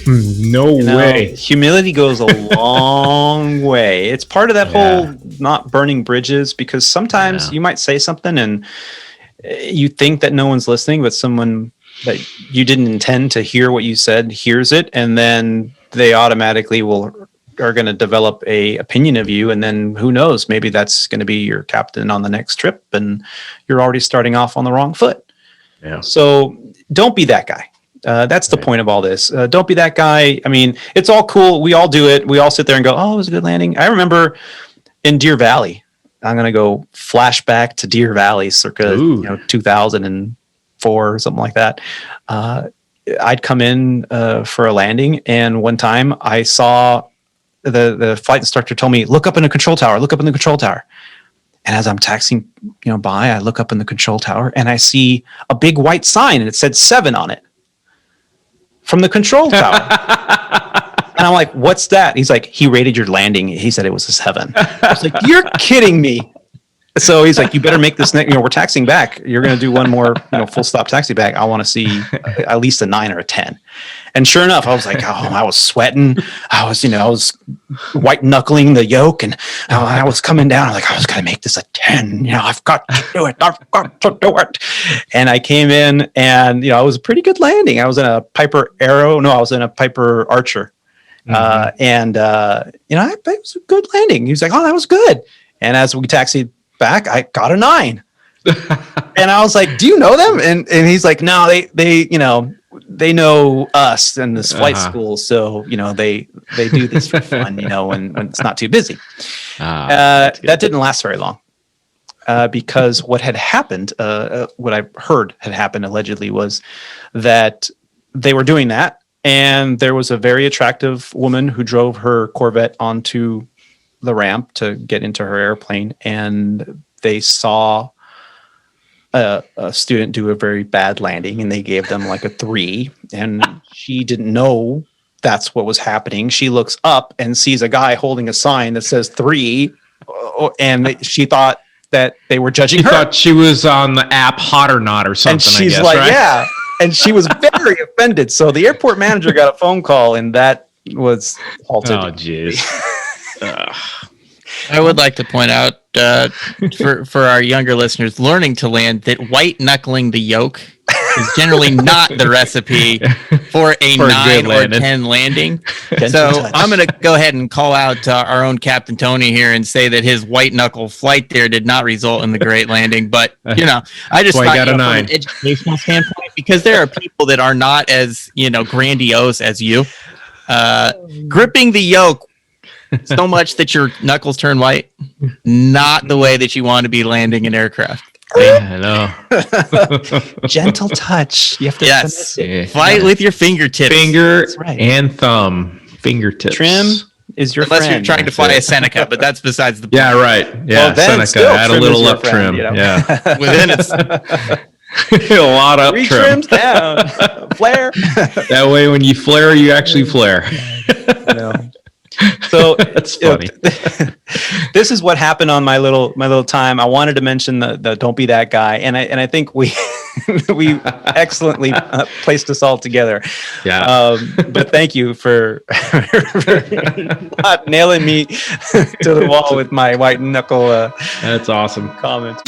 No way. Humility goes a long way. It's part of that whole not burning bridges, because sometimes you might say something and you think that no one's listening, but someone that you didn't intend to hear what you said hears it, and then they automatically are going to develop a opinion of you, and then who knows, maybe that's going to be your captain on the next trip, and you're already starting off on the wrong foot. Yeah. So don't be that guy. That's the point of all this. Don't be that guy. I mean, it's all cool. We all do it. We all sit there and go, "Oh, it was a good landing." I remember in Deer Valley. I'm going to go flashback to Deer Valley, circa 2004 or something like that. I'd come in for a landing, and one time I saw the flight instructor told me, "Look up in the control tower. Look up in the control tower." And as I'm taxiing, by, I look up in the control tower and I see a big white sign, and it said 7 on it from the control tower. And I'm like, "What's that?" He's like, "He rated your landing. He said it was a 7." I was like, "You're kidding me." So he's like, "You better make this next, we're taxiing back. You're going to do one more, full stop taxi back. I want to see at least a 9 or a 10. And sure enough, I was like, I was sweating. I was white knuckling the yoke, and I was coming down. I'm like, I was going to make this a 10. I've got to do it. I've got to do it. And I came in, and, it was a pretty good landing. I was in a Piper Arrow. No, I was in a Piper Archer. And it was a good landing. He was like, "Oh, that was good." And as we taxied back, I got a 9. And I was like, "Do you know them?" And he's like, "No, they know us in this flight school. So, they do this for fun, when it's not too busy." That didn't last very long. Because what had happened, what I heard had happened allegedly, was that they were doing that. And there was a very attractive woman who drove her Corvette onto the ramp to get into her airplane, and they saw a student do a very bad landing, and they gave them like a 3, and she didn't know that's what was happening. She looks up and sees a guy holding a sign that says 3, and she thought that they were judging her. She thought she was on the app Hot or Not or something, and she's I guess, like, right? "Yeah." And she was very offended. So the airport manager got a phone call, and that was halted. Oh, jeez. I would like to point out for our younger listeners, learning to land, that white knuckling the yoke is generally not the recipe for a 9 or 10 landing. So I'm going to go ahead and call out our own Captain Tony here and say that his white knuckle flight there did not result in the great landing. But, I just thought, from an educational standpoint, because there are people that are not as, grandiose as you, gripping the yoke so much that your knuckles turn white, not the way that you want to be landing an aircraft. I know. Gentle touch. You have to fight with your fingertips. Finger and thumb. Fingertips. Trim is your Unless friend. you're trying to fly a Seneca, but that's besides the point. Yeah, right. Yeah, Seneca. Add a little up trim. Yeah. Within it's a lot up 3 trim. trims down. Flare. That way when you flare, you actually flare. So that's funny. This is what happened on my little time. I wanted to mention the don't be that guy, and I think we excellently placed us all together. Yeah. But thank you for not nailing me to the wall with my white knuckle. That's awesome Comments.